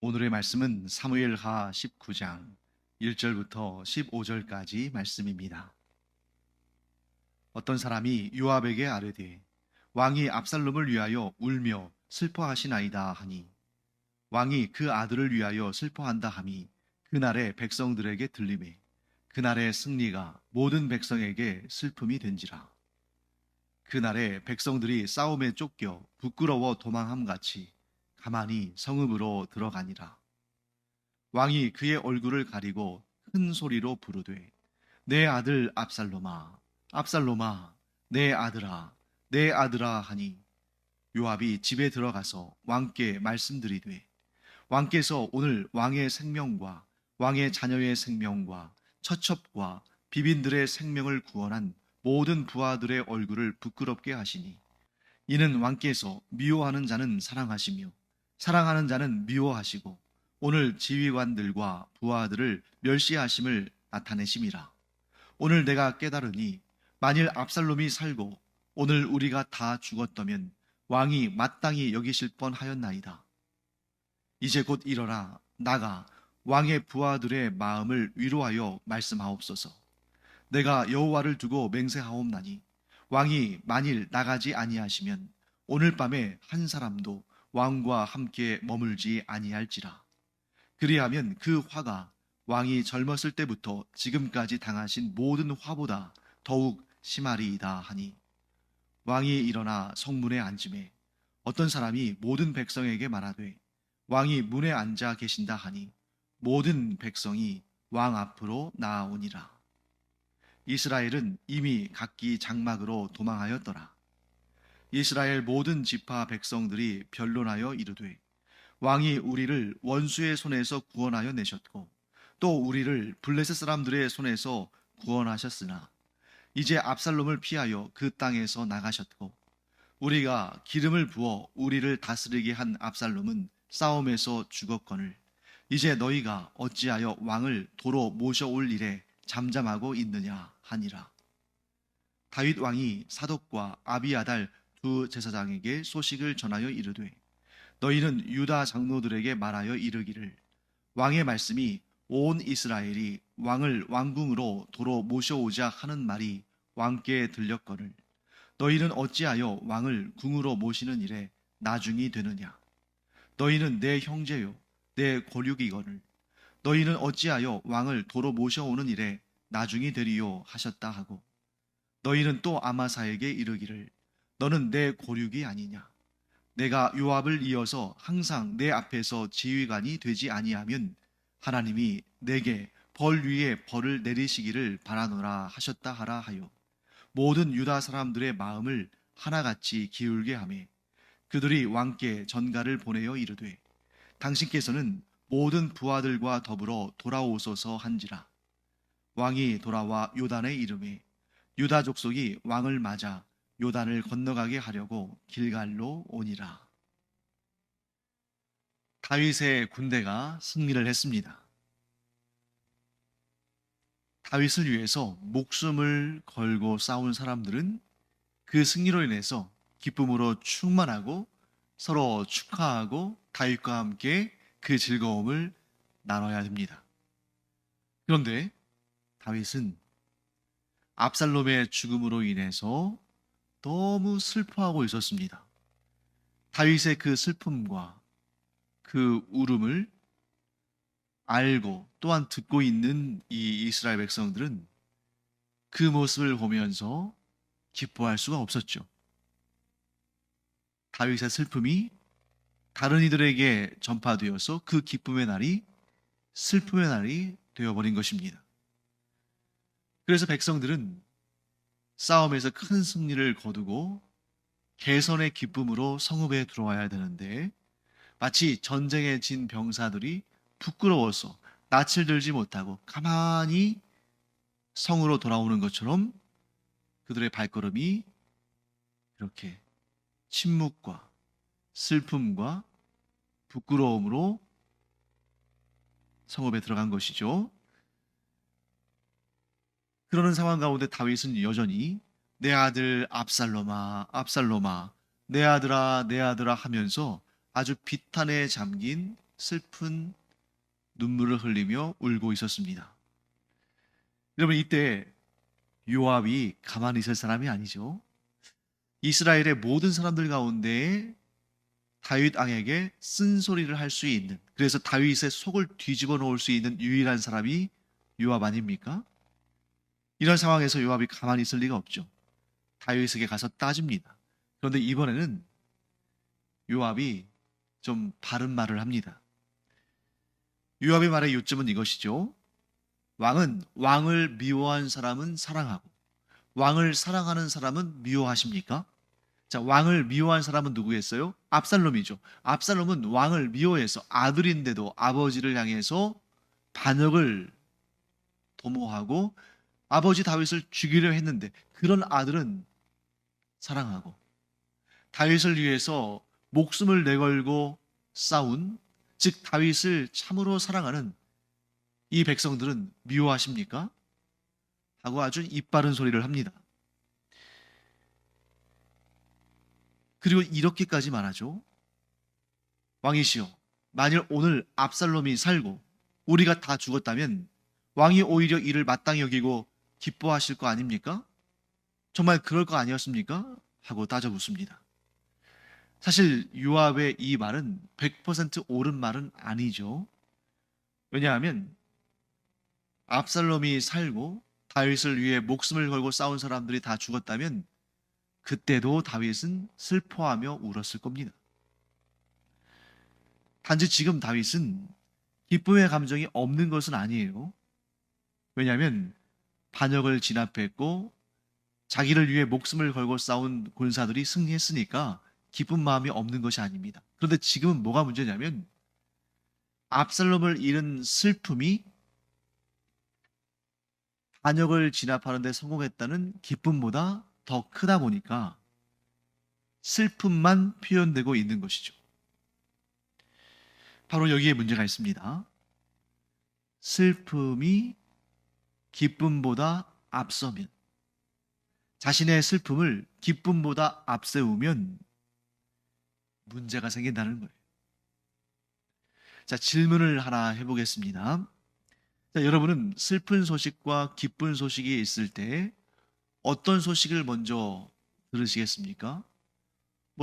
오늘의 말씀은 사무엘하 19장 1절부터 15절까지 말씀입니다. 어떤 사람이 요압에게 아뢰되 왕이 압살롬을 위하여 울며 슬퍼하시나이다 하니 왕이 그 아들을 위하여 슬퍼한다 함이 그날의 백성들에게 들리매 그날의 승리가 모든 백성에게 슬픔이 된지라. 그날의 백성들이 싸움에 쫓겨 부끄러워 도망함 같이 가만히 성읍으로 들어가니라. 왕이 그의 얼굴을 가리고 큰 소리로 부르되 내 아들 압살롬아, 압살롬아, 내 아들아, 내 아들아 하니 요압이 집에 들어가서 왕께 말씀드리되 왕께서 오늘 왕의 생명과 왕의 자녀의 생명과 처첩과 비빈들의 생명을 구원한 모든 부하들의 얼굴을 부끄럽게 하시니 이는 왕께서 미워하는 자는 사랑하시며 사랑하는 자는 미워하시고 오늘 지휘관들과 부하들을 멸시하심을 나타내심이라. 오늘 내가 깨달으니 만일 압살롬이 살고 오늘 우리가 다 죽었다면 왕이 마땅히 여기실 뻔하였나이다. 이제 곧 일어나 나가 왕의 부하들의 마음을 위로하여 말씀하옵소서. 내가 여호와를 두고 맹세하옵나니 왕이 만일 나가지 아니하시면 오늘 밤에 한 사람도 왕과 함께 머물지 아니할지라. 그리하면 그 화가 왕이 젊었을 때부터 지금까지 당하신 모든 화보다 더욱 심하리이다 하니 왕이 일어나 성문에 앉음에 어떤 사람이 모든 백성에게 말하되 왕이 문에 앉아 계신다 하니 모든 백성이 왕 앞으로 나아오니라. 이스라엘은 이미 각기 장막으로 도망하였더라. 이스라엘 모든 지파 백성들이 변론하여 이르되 왕이 우리를 원수의 손에서 구원하여 내셨고 또 우리를 블레셋 사람들의 손에서 구원하셨으나 이제 압살롬을 피하여 그 땅에서 나가셨고 우리가 기름을 부어 우리를 다스리게 한 압살롬은 싸움에서 죽었거늘 이제 너희가 어찌하여 왕을 도로 모셔올 일에 잠잠하고 있느냐 하니라. 다윗 왕이 사독과 아비아달 두 제사장에게 소식을 전하여 이르되 너희는 유다 장로들에게 말하여 이르기를 왕의 말씀이 온 이스라엘이 왕을 왕궁으로 도로 모셔오자 하는 말이 왕께 들렸거늘 너희는 어찌하여 왕을 궁으로 모시는 일에 나중이 되느냐. 너희는 내 형제요 내 고륙이거늘 너희는 어찌하여 왕을 도로 모셔오는 일에 나중이 되리요 하셨다 하고 너희는 또 아마사에게 이르기를 너는 내 고륙이 아니냐. 내가 요압을 이어서 항상 내 앞에서 지휘관이 되지 아니하면 하나님이 내게 벌 위에 벌을 내리시기를 바라노라 하셨다 하라 하여 모든 유다 사람들의 마음을 하나같이 기울게 하매 그들이 왕께 전가를 보내어 이르되 당신께서는 모든 부하들과 더불어 돌아오소서 한지라. 왕이 돌아와 요단에 이르매 유다 족속이 왕을 맞아 요단을 건너가게 하려고 길갈로 오니라. 다윗의 군대가 승리를 했습니다. 다윗을 위해서 목숨을 걸고 싸운 사람들은 그 승리로 인해서 기쁨으로 충만하고 서로 축하하고 다윗과 함께 그 즐거움을 나눠야 됩니다. 그런데 다윗은 압살롬의 죽음으로 인해서 너무 슬퍼하고 있었습니다. 다윗의 그 슬픔과 그 울음을 알고 또한 듣고 있는 이 이스라엘 백성들은 그 모습을 보면서 기뻐할 수가 없었죠. 다윗의 슬픔이 다른 이들에게 전파되어서 그 기쁨의 날이 슬픔의 날이 되어버린 것입니다. 그래서 백성들은 싸움에서 큰 승리를 거두고 개선의 기쁨으로 성읍에 들어와야 되는데 마치 전쟁에 진 병사들이 부끄러워서 낯을 들지 못하고 가만히 성으로 돌아오는 것처럼 그들의 발걸음이 이렇게 침묵과 슬픔과 부끄러움으로 성읍에 들어간 것이죠. 그러는 상황 가운데 다윗은 여전히 내 아들 압살롬아, 압살롬아, 내 아들아, 내 아들아 하면서 아주 비탄에 잠긴 슬픈 눈물을 흘리며 울고 있었습니다. 여러분, 이때 요압이 가만히 있을 사람이 아니죠. 이스라엘의 모든 사람들 가운데 다윗 왕에게 쓴소리를 할 수 있는, 그래서 다윗의 속을 뒤집어 놓을 수 있는 유일한 사람이 요압 아닙니까? 이런 상황에서 요압이 가만히 있을 리가 없죠. 다윗에게 가서 따집니다. 그런데 이번에는 요압이 좀 바른 말을 합니다. 요압의 말의 요점은 이것이죠. 왕은 왕을 미워한 사람은 사랑하고 왕을 사랑하는 사람은 미워하십니까? 자, 왕을 미워한 사람은 누구였어요? 압살롬이죠. 압살롬은 왕을 미워해서 아들인데도 아버지를 향해서 반역을 도모하고 아버지 다윗을 죽이려 했는데 그런 아들은 사랑하고 다윗을 위해서 목숨을 내걸고 싸운, 즉 다윗을 참으로 사랑하는 이 백성들은 미워하십니까? 하고 아주 이빠른 소리를 합니다. 그리고 이렇게까지 말하죠. 왕이시여, 만일 오늘 압살롬이 살고 우리가 다 죽었다면 왕이 오히려 이를 마땅히 여기고 기뻐하실 거 아닙니까? 정말 그럴 거 아니었습니까? 하고 따져 묻습니다. 사실 요압의 이 말은 100% 옳은 말은 아니죠. 왜냐하면 압살롬이 살고 다윗을 위해 목숨을 걸고 싸운 사람들이 다 죽었다면 그때도 다윗은 슬퍼하며 울었을 겁니다. 단지 지금 다윗은 기쁨의 감정이 없는 것은 아니에요. 왜냐하면 반역을 진압했고 자기를 위해 목숨을 걸고 싸운 군사들이 승리했으니까 기쁜 마음이 없는 것이 아닙니다. 그런데 지금은 뭐가 문제냐면 압살롬을 잃은 슬픔이 반역을 진압하는 데 성공했다는 기쁨보다 더 크다 보니까 슬픔만 표현되고 있는 것이죠. 바로 여기에 문제가 있습니다. 슬픔이 기쁨보다 앞서면, 자신의 슬픔을 기쁨보다 앞세우면 문제가 생긴다는 거예요. 자, 질문을 하나 해보겠습니다. 자, 여러분은 슬픈 소식과 기쁜 소식이 있을 때 어떤 소식을 먼저 들으시겠습니까?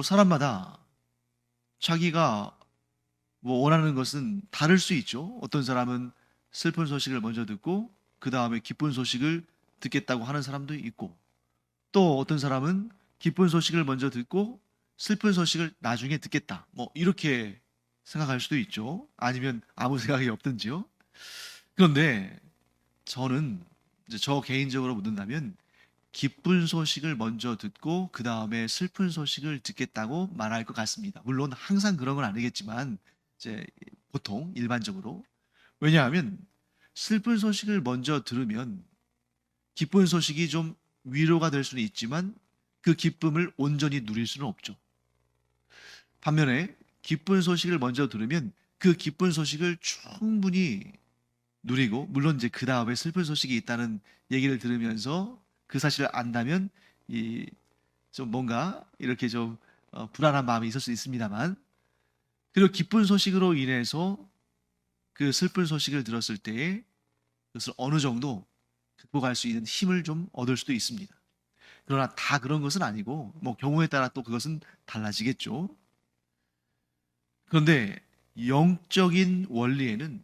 사람마다 자기가 원하는 것은 다를 수 있죠. 어떤 사람은 슬픈 소식을 먼저 듣고 그 다음에 기쁜 소식을 듣겠다고 하는 사람도 있고, 또 어떤 사람은 기쁜 소식을 먼저 듣고 슬픈 소식을 나중에 듣겠다, 이렇게 생각할 수도 있죠. 아니면 아무 생각이 없든지요. 그런데 저는 저 개인적으로 묻는다면 기쁜 소식을 먼저 듣고 그 다음에 슬픈 소식을 듣겠다고 말할 것 같습니다. 물론 항상 그런 건 아니겠지만 이제 보통 일반적으로. 왜냐하면 슬픈 소식을 먼저 들으면 기쁜 소식이 좀 위로가 될 수는 있지만 그 기쁨을 온전히 누릴 수는 없죠. 반면에 기쁜 소식을 먼저 들으면 그 기쁜 소식을 충분히 누리고, 물론 이제 그 다음에 슬픈 소식이 있다는 얘기를 들으면서 그 사실을 안다면 좀 뭔가 이렇게 좀 불안한 마음이 있을 수 있습니다만, 그리고 기쁜 소식으로 인해서 그 슬픈 소식을 들었을 때에 그것을 어느 정도 극복할 수 있는 힘을 좀 얻을 수도 있습니다. 그러나 다 그런 것은 아니고 경우에 따라 또 그것은 달라지겠죠. 그런데 영적인 원리에는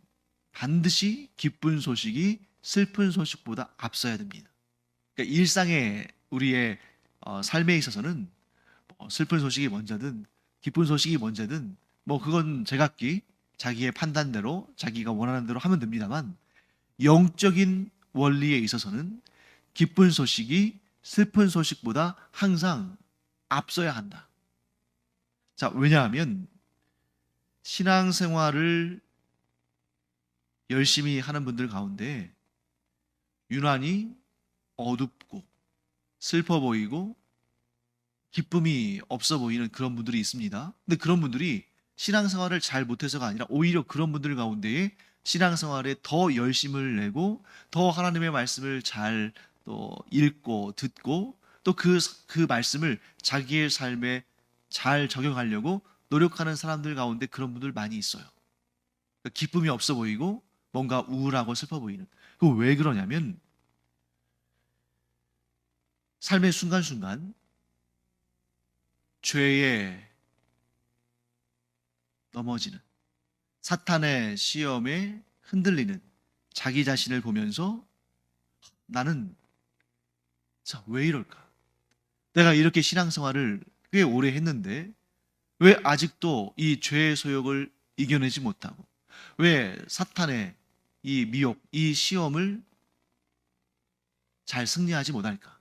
반드시 기쁜 소식이 슬픈 소식보다 앞서야 됩니다. 그러니까 일상의 우리의 삶에 있어서는 슬픈 소식이 먼저든 기쁜 소식이 먼저든 그건 제각기 자기의 판단대로 자기가 원하는 대로 하면 됩니다만, 영적인 원리에 있어서는 기쁜 소식이 슬픈 소식보다 항상 앞서야 한다. 자, 왜냐하면 신앙생활을 열심히 하는 분들 가운데 유난히 어둡고 슬퍼 보이고 기쁨이 없어 보이는 그런 분들이 있습니다. 근데 그런 분들이 신앙생활을 잘 못해서가 아니라 오히려 그런 분들 가운데에 신앙생활에 더 열심을 내고 더 하나님의 말씀을 잘 또 읽고 듣고 또 그 말씀을 자기의 삶에 잘 적용하려고 노력하는 사람들 가운데 그런 분들 많이 있어요. 기쁨이 없어 보이고 뭔가 우울하고 슬퍼 보이는. 그 왜 그러냐면 삶의 순간순간 죄에 넘어지는, 사탄의 시험에 흔들리는 자기 자신을 보면서 나는 왜 이럴까? 내가 이렇게 신앙생활을 꽤 오래 했는데 왜 아직도 이 죄의 소욕을 이겨내지 못하고, 왜 사탄의 이 미혹, 이 시험을 잘 승리하지 못할까?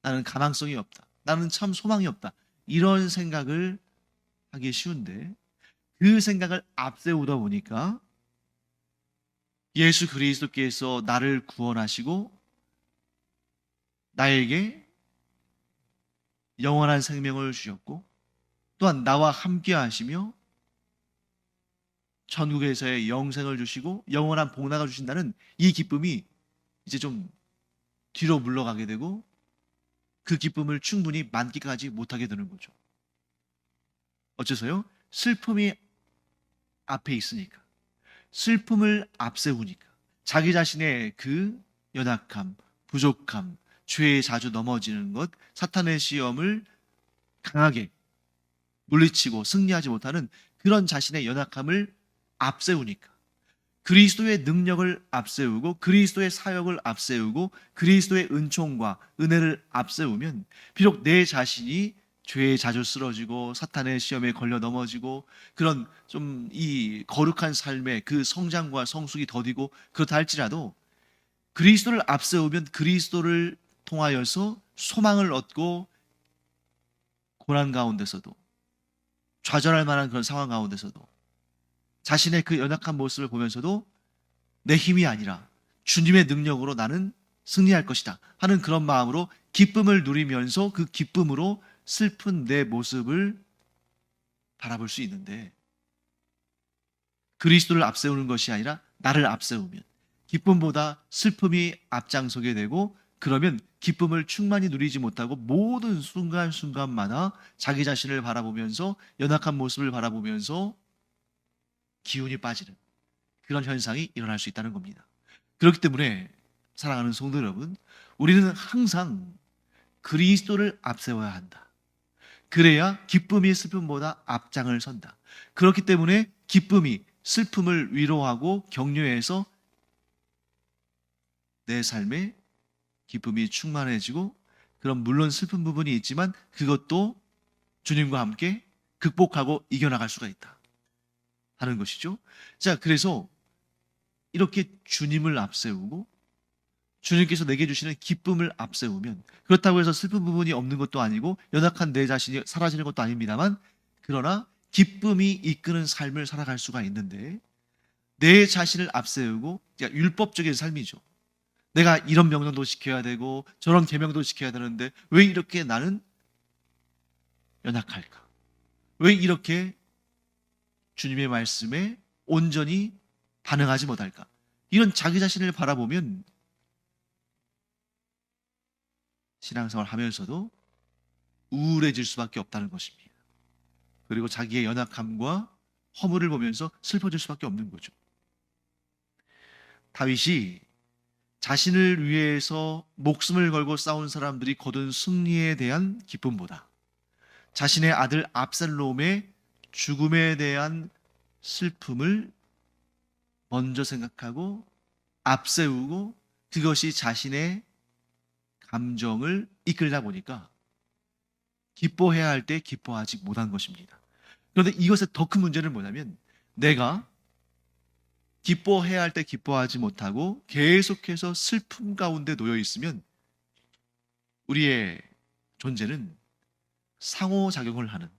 나는 가망성이 없다. 나는 참 소망이 없다. 이런 생각을 하기 쉬운데, 그 생각을 앞세우다 보니까 예수 그리스도께서 나를 구원하시고 나에게 영원한 생명을 주셨고, 또한 나와 함께 하시며 천국에서의 영생을 주시고 영원한 복락을 주신다는 이 기쁨이 이제 좀 뒤로 물러가게 되고, 그 기쁨을 충분히 만끽하지 못하게 되는 거죠. 어째서요? 슬픔이 앞에 있으니까, 슬픔을 앞세우니까, 자기 자신의 그 연약함, 부족함, 죄에 자주 넘어지는 것, 사탄의 시험을 강하게 물리치고 승리하지 못하는 그런 자신의 연약함을 앞세우니까, 그리스도의 능력을 앞세우고 그리스도의 사역을 앞세우고 그리스도의 은총과 은혜를 앞세우면 비록 내 자신이 죄에 자주 쓰러지고 사탄의 시험에 걸려 넘어지고 그런 좀 이 거룩한 삶의 그 성장과 성숙이 더디고 그렇다 할지라도, 그리스도를 앞세우면 그리스도를 통하여서 소망을 얻고 고난 가운데서도, 좌절할 만한 그런 상황 가운데서도 자신의 그 연약한 모습을 보면서도 내 힘이 아니라 주님의 능력으로 나는 승리할 것이다 하는 그런 마음으로 기쁨을 누리면서 그 기쁨으로 슬픈 내 모습을 바라볼 수 있는데, 그리스도를 앞세우는 것이 아니라 나를 앞세우면 기쁨보다 슬픔이 앞장서게 되고, 그러면 기쁨을 충만히 누리지 못하고 모든 순간순간마다 자기 자신을 바라보면서 연약한 모습을 바라보면서 기운이 빠지는 그런 현상이 일어날 수 있다는 겁니다. 그렇기 때문에 사랑하는 성도 여러분, 우리는 항상 그리스도를 앞세워야 한다. 그래야 기쁨이 슬픔보다 앞장을 선다. 그렇기 때문에 기쁨이 슬픔을 위로하고 격려해서 내 삶에 기쁨이 충만해지고, 그럼 물론 슬픈 부분이 있지만 그것도 주님과 함께 극복하고 이겨나갈 수가 있다 하는 것이죠. 자, 그래서 이렇게 주님을 앞세우고 주님께서 내게 주시는 기쁨을 앞세우면, 그렇다고 해서 슬픈 부분이 없는 것도 아니고 연약한 내 자신이 사라지는 것도 아닙니다만, 그러나 기쁨이 이끄는 삶을 살아갈 수가 있는데, 내 자신을 앞세우고, 그러니까 율법적인 삶이죠. 내가 이런 명령도 지켜야 되고 저런 계명도 지켜야 되는데 왜 이렇게 나는 연약할까? 왜 이렇게 주님의 말씀에 온전히 반응하지 못할까? 이런 자기 자신을 바라보면 신앙생활 하면서도 우울해질 수밖에 없다는 것입니다. 그리고 자기의 연약함과 허물을 보면서 슬퍼질 수밖에 없는 거죠. 다윗이 자신을 위해서 목숨을 걸고 싸운 사람들이 거둔 승리에 대한 기쁨보다 자신의 아들 압살롬의 죽음에 대한 슬픔을 먼저 생각하고 앞세우고, 그것이 자신의 감정을 이끌다 보니까 기뻐해야 할 때 기뻐하지 못한 것입니다. 그런데 이것의 더 큰 문제는 뭐냐면, 내가 기뻐해야 할 때 기뻐하지 못하고 계속해서 슬픔 가운데 놓여 있으면 우리의 존재는 상호작용을 하는,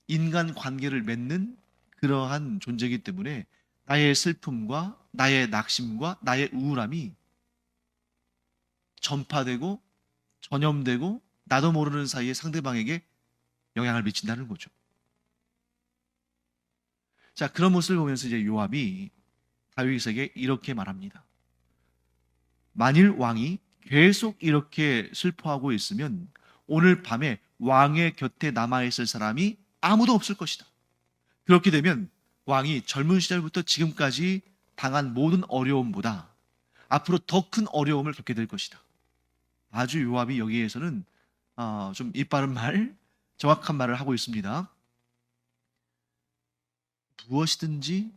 인간 관계를 맺는 그러한 존재이기 때문에 나의 슬픔과 나의 낙심과 나의 우울함이 전파되고 전염되고 나도 모르는 사이에 상대방에게 영향을 미친다는 거죠. 자, 그런 모습을 보면서 이제 요압이 다윗에게 이렇게 말합니다. 만일 왕이 계속 이렇게 슬퍼하고 있으면 오늘 밤에 왕의 곁에 남아있을 사람이 아무도 없을 것이다. 그렇게 되면 왕이 젊은 시절부터 지금까지 당한 모든 어려움보다 앞으로 더 큰 어려움을 겪게 될 것이다. 아주 요압이 여기에서는 좀 이빠른 말, 정확한 말을 하고 있습니다. 무엇이든지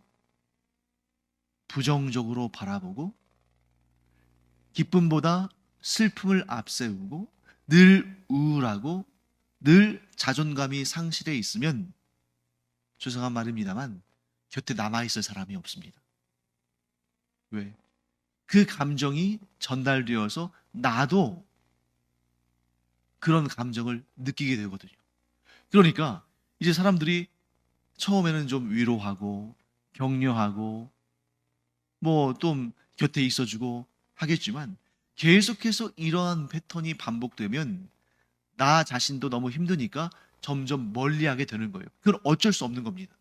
부정적으로 바라보고 기쁨보다 슬픔을 앞세우고 늘 우울하고 늘 자존감이 상실해 있으면 죄송한 말입니다만 곁에 남아있을 사람이 없습니다. 왜? 그 감정이 전달되어서 나도 그런 감정을 느끼게 되거든요. 그러니까 이제 사람들이 처음에는 좀 위로하고 격려하고 뭐 좀 곁에 있어주고 하겠지만 계속해서 이러한 패턴이 반복되면 나 자신도 너무 힘드니까 점점 멀리하게 되는 거예요. 그건 어쩔 수 없는 겁니다.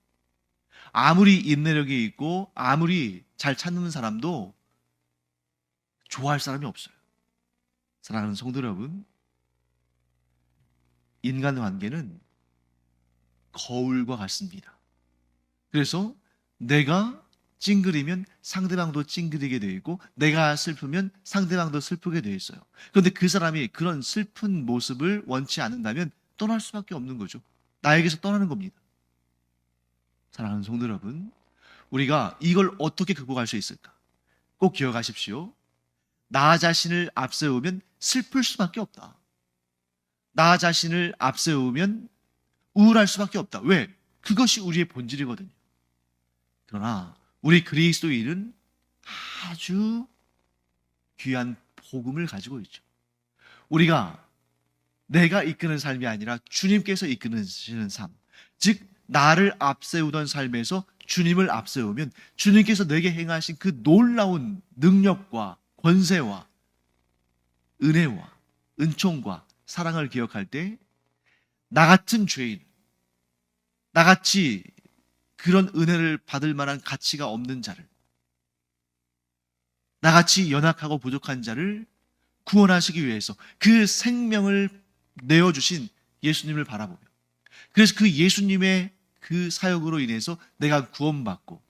아무리 인내력이 있고 아무리 잘 찾는 사람도 좋아할 사람이 없어요. 사랑하는 성도 여러분, 인간관계는 거울과 같습니다. 그래서 내가 찡그리면 상대방도 찡그리게 되어 있고 내가 슬프면 상대방도 슬프게 되어 있어요. 그런데 그 사람이 그런 슬픈 모습을 원치 않는다면 떠날 수밖에 없는 거죠. 나에게서 떠나는 겁니다. 사랑하는 성도 여러분, 우리가 이걸 어떻게 극복할 수 있을까? 꼭 기억하십시오. 나 자신을 앞세우면 슬플 수밖에 없다. 나 자신을 앞세우면 우울할 수밖에 없다. 왜? 그것이 우리의 본질이거든요. 그러나 우리 그리스도인은 아주 귀한 복음을 가지고 있죠. 우리가 내가 이끄는 삶이 아니라 주님께서 이끄시는 삶, 즉 나를 앞세우던 삶에서 주님을 앞세우면 주님께서 내게 행하신 그 놀라운 능력과 권세와 은혜와 은총과 사랑을 기억할 때 나 같은 죄인, 나같이 그런 은혜를 받을 만한 가치가 없는 자를, 나같이 연약하고 부족한 자를 구원하시기 위해서 그 생명을 내어주신 예수님을 바라보며, 그래서 그 예수님의 그 사역으로 인해서 내가 구원받고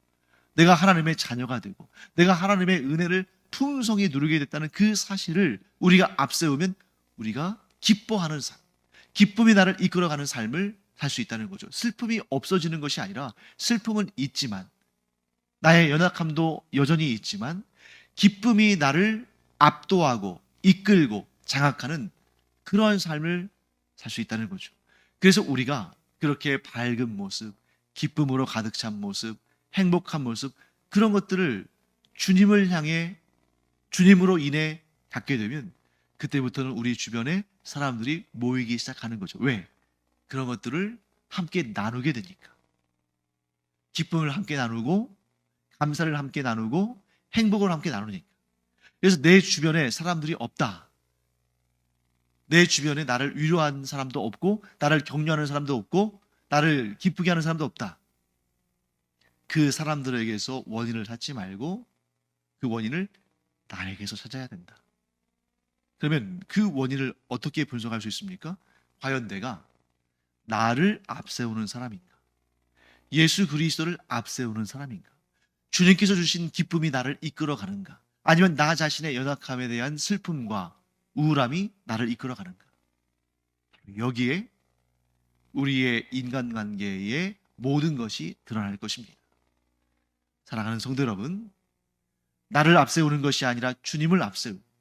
내가 하나님의 자녀가 되고 내가 하나님의 은혜를 풍성히 누리게 됐다는 그 사실을 우리가 앞세우면 우리가 기뻐하는 삶, 기쁨이 나를 이끌어가는 삶을 살 수 있다는 거죠. 슬픔이 없어지는 것이 아니라 슬픔은 있지만 나의 연약함도 여전히 있지만 기쁨이 나를 압도하고 이끌고 장악하는 그러한 삶을 살 수 있다는 거죠. 그래서 우리가 그렇게 밝은 모습, 기쁨으로 가득 찬 모습, 행복한 모습, 그런 것들을 주님을 향해 주님으로 인해 갖게 되면 그때부터는 우리 주변에 사람들이 모이기 시작하는 거죠. 왜? 그런 것들을 함께 나누게 되니까. 기쁨을 함께 나누고 감사를 함께 나누고 행복을 함께 나누니까. 그래서 내 주변에 사람들이 없다. 내 주변에 나를 위로하는 사람도 없고 나를 격려하는 사람도 없고 나를 기쁘게 하는 사람도 없다. 그 사람들에게서 원인을 찾지 말고 그 원인을 나에게서 찾아야 된다. 그러면 그 원인을 어떻게 분석할 수 있습니까? 과연 내가 나를 앞세우는 사람인가? 예수 그리스도를 앞세우는 사람인가? 주님께서 주신 기쁨이 나를 이끌어가는가? 아니면 나 자신의 연약함에 대한 슬픔과 우울함이 나를 이끌어가는가? 여기에 우리의 인간관계의 모든 것이 드러날 것입니다. 사랑하는 성도 여러분, 나를 앞세우는 것이 아니라 주님을 앞세우고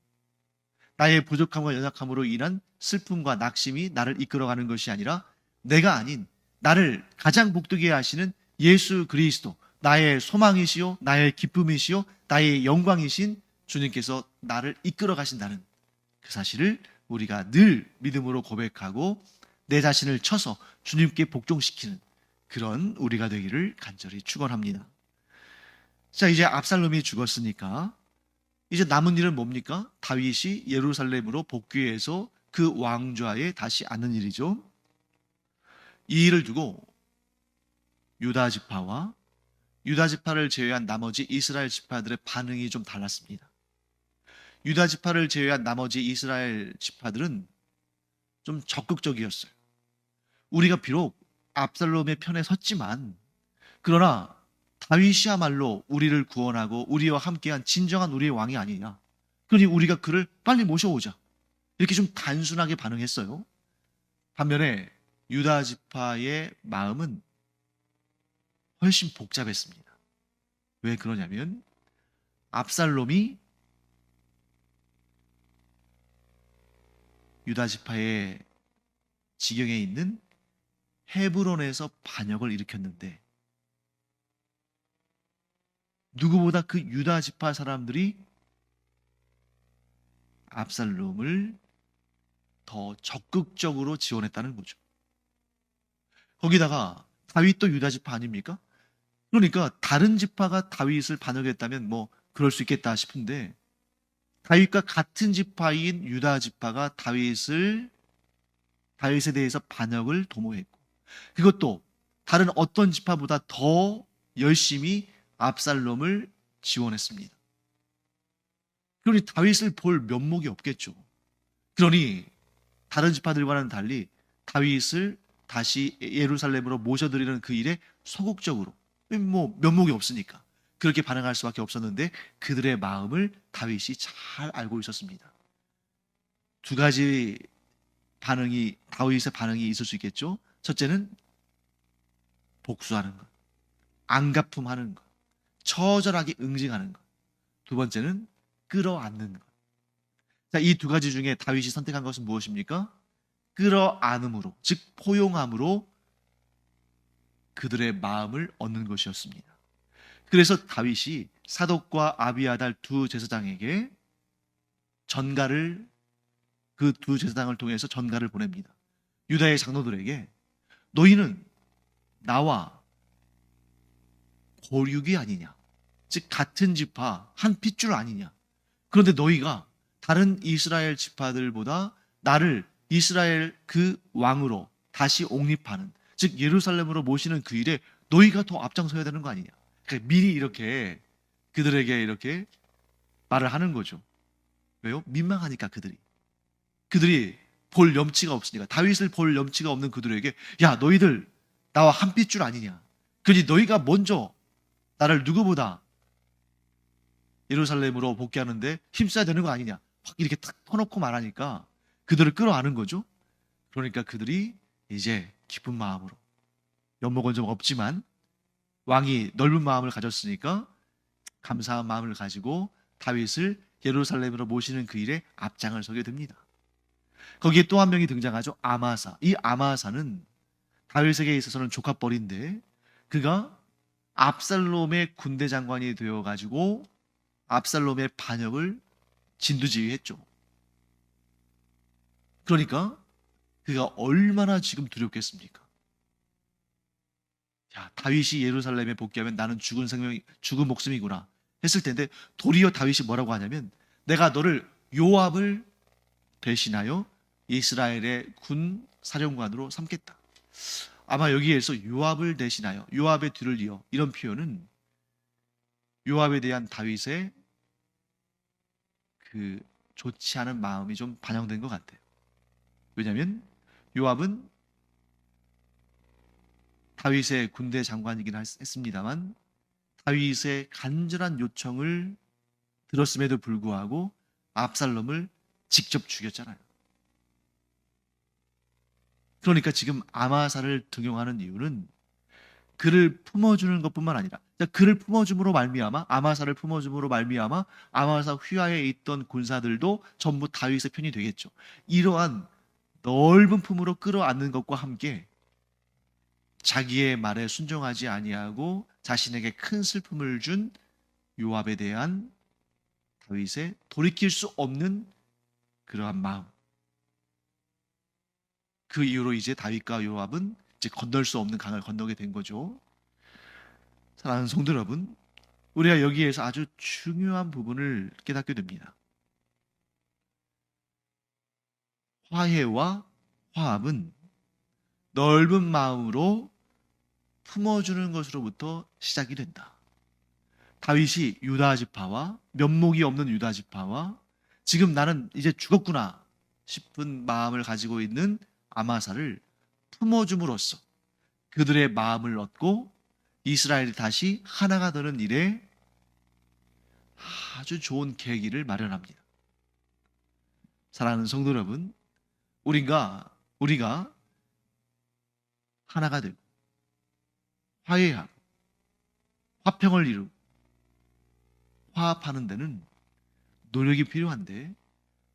나의 부족함과 연약함으로 인한 슬픔과 낙심이 나를 이끌어가는 것이 아니라 내가 아닌 나를 가장 복되게 하시는 예수 그리스도, 나의 소망이시요 나의 기쁨이시요 나의 영광이신 주님께서 나를 이끌어 가신다는 그 사실을 우리가 늘 믿음으로 고백하고 내 자신을 쳐서 주님께 복종시키는 그런 우리가 되기를 간절히 축원합니다. 자, 이제 압살롬이 죽었으니까 이제 남은 일은 뭡니까? 다윗이 예루살렘으로 복귀해서 그 왕좌에 다시 앉는 일이죠. 이 일을 두고 유다 지파와 유다 지파를 제외한 나머지 이스라엘 지파들의 반응이 좀 달랐습니다. 유다 지파를 제외한 나머지 이스라엘 지파들은 좀 적극적이었어요. 우리가 비록 압살롬의 편에 섰지만 그러나 다윗이야말로 우리를 구원하고 우리와 함께한 진정한 우리의 왕이 아니냐. 그러니 우리가 그를 빨리 모셔오자. 이렇게 좀 단순하게 반응했어요. 반면에 유다 지파의 마음은 훨씬 복잡했습니다. 왜 그러냐면 압살롬이 유다 지파의 지경에 있는 헤브론에서 반역을 일으켰는데 누구보다 그 유다 지파 사람들이 압살롬을 더 적극적으로 지원했다는 거죠. 거기다가 다윗도 유다 지파 아닙니까? 그러니까 다른 지파가 다윗을 반역했다면 뭐 그럴 수 있겠다 싶은데 다윗과 같은 지파인 유다 지파가 다윗에 대해서 반역을 도모했고 그것도 다른 어떤 지파보다 더 열심히 압살롬을 지원했습니다. 그러니 다윗을 볼 면목이 없겠죠. 그러니 다른 지파들과는 달리 다윗을 다시 예루살렘으로 모셔드리는 그 일에 소극적으로 뭐 면목이 없으니까 그렇게 반응할 수밖에 없었는데 그들의 마음을 다윗이 잘 알고 있었습니다. 두 가지 다윗의 반응이 있을 수 있겠죠. 첫째는 복수하는 것, 안갚음하는 것, 처절하게 응징하는 것. 두 번째는 끌어안는 것. 자, 이 두 가지 중에 다윗이 선택한 것은 무엇입니까? 끌어안음으로, 즉 포용함으로 그들의 마음을 얻는 것이었습니다. 그래서 다윗이 사독과 아비아달 두 제사장에게 그 두 제사장을 통해서 전가를 보냅니다. 유다의 장로들에게 너희는 나와 고육이 아니냐, 즉 같은 지파 한 핏줄 아니냐. 그런데 너희가 다른 이스라엘 지파들보다 나를 이스라엘 그 왕으로 다시 옹립하는, 즉 예루살렘으로 모시는 그 일에 너희가 더 앞장서야 되는 거 아니냐. 그러니까 미리 이렇게 그들에게 이렇게 말을 하는 거죠. 왜요? 민망하니까 그들이 볼 염치가 없으니까, 다윗을 볼 염치가 없는 그들에게 야 너희들 나와 한 핏줄 아니냐. 그러니 너희가 먼저 나를 누구보다 예루살렘으로 복귀하는데 힘써야 되는 거 아니냐. 확 이렇게 탁 터놓고 말하니까 그들을 끌어안은 거죠. 그러니까 그들이 이제 기쁜 마음으로, 연목은 좀 없지만 왕이 넓은 마음을 가졌으니까 감사한 마음을 가지고 다윗을 예루살렘으로 모시는 그 일에 앞장을 서게 됩니다. 거기에 또 한 명이 등장하죠. 아마사. 이 아마사는 다윗에게 있어서는 조카뻘인데 그가 압살롬의 군대 장관이 되어가지고 압살롬의 반역을 진두지휘했죠. 그러니까 그가 얼마나 지금 두렵겠습니까? 야, 다윗이 예루살렘에 복귀하면 나는 죽은 목숨이구나 했을 텐데 도리어 다윗이 뭐라고 하냐면 내가 너를 요압을 대신하여 이스라엘의 군 사령관으로 삼겠다. 아마 여기에서 요압을 대신하여, 요압의 뒤를 이어, 이런 표현은 요압에 대한 다윗의 그 좋지 않은 마음이 좀 반영된 것 같아요. 왜냐하면 요압은 다윗의 군대 장관이긴 했습니다만 다윗의 간절한 요청을 들었음에도 불구하고 압살롬을 직접 죽였잖아요. 그러니까 지금 아마사를 등용하는 이유는 그를 품어주는 것뿐만 아니라, 그를 품어줌으로 말미암아, 아마사를 품어줌으로 말미암아 아마사 휘하에 있던 군사들도 전부 다윗의 편이 되겠죠. 이러한 넓은 품으로 끌어안는 것과 함께 자기의 말에 순종하지 아니하고 자신에게 큰 슬픔을 준 요압에 대한 다윗의 돌이킬 수 없는 그러한 마음, 그 이후로 이제 다윗과 요압은 이제 건널 수 없는 강을 건너게 된 거죠. 사랑하는 성도 여러분, 우리가 여기에서 아주 중요한 부분을 깨닫게 됩니다. 화해와 화합은 넓은 마음으로 품어주는 것으로부터 시작이 된다. 다윗이 유다 지파와, 면목이 없는 유다 지파와 지금 나는 이제 죽었구나 싶은 마음을 가지고 있는 아마사를 품어줌으로써 그들의 마음을 얻고 이스라엘이 다시 하나가 되는 일에 아주 좋은 계기를 마련합니다. 사랑하는 성도 여러분, 우리가 하나가 되고 화해하고 화평을 이루고 화합하는 데는 노력이 필요한데,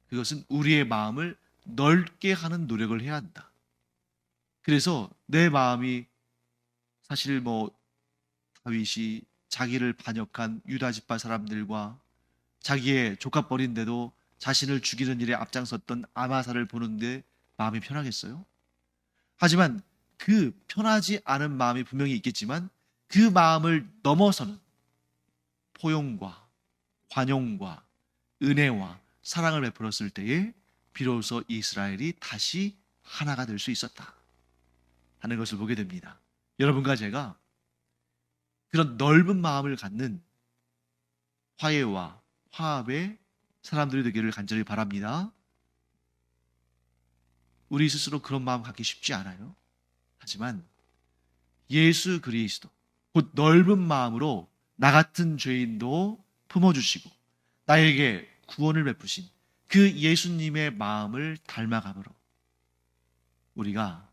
그것은 우리의 마음을 넓게 하는 노력을 해야 한다. 그래서 내 마음이 사실 다윗이 자기를 반역한 유다 지파 사람들과 자기의 조카뻘인데도 자신을 죽이는 일에 앞장섰던 아마사를 보는데 마음이 편하겠어요? 하지만 그 편하지 않은 마음이 분명히 있겠지만, 그 마음을 넘어서는 포용과 관용과 은혜와 사랑을 베풀었을 때에 비로소 이스라엘이 다시 하나가 될 수 있었다 하는 것을 보게 됩니다. 여러분과 제가 그런 넓은 마음을 갖는 화해와 화합의 사람들이 되기를 간절히 바랍니다. 우리 스스로 그런 마음 갖기 쉽지 않아요. 하지만 예수 그리스도, 곧 넓은 마음으로 나 같은 죄인도 품어주시고 나에게 구원을 베푸신 그 예수님의 마음을 닮아감으로 우리가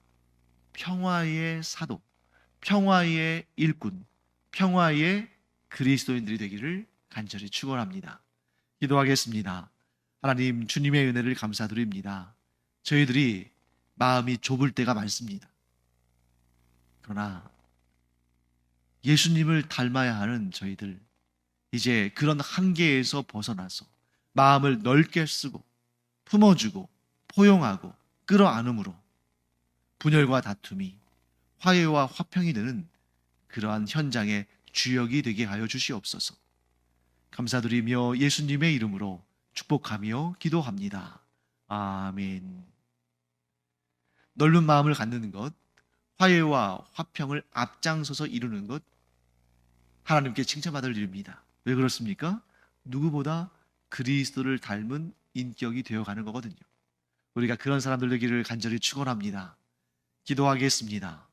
평화의 사도, 평화의 일꾼, 평화의 그리스도인들이 되기를 간절히 축원합니다. 기도하겠습니다. 하나님, 주님의 은혜를 감사드립니다. 저희들이 마음이 좁을 때가 많습니다. 그러나 예수님을 닮아야 하는 저희들, 이제 그런 한계에서 벗어나서 마음을 넓게 쓰고 품어주고 포용하고 끌어안음으로 분열과 다툼이 화해와 화평이 되는 그러한 현장의 주역이 되게 하여 주시옵소서. 감사드리며 예수님의 이름으로 축복하며 기도합니다. 아멘. 넓은 마음을 갖는 것, 화해와 화평을 앞장서서 이루는 것, 하나님께 칭찬받을 일입니다. 왜 그렇습니까? 누구보다 그리스도를 닮은 인격이 되어가는 거거든요. 우리가 그런 사람들 되기를 간절히 축원합니다. 기도하겠습니다.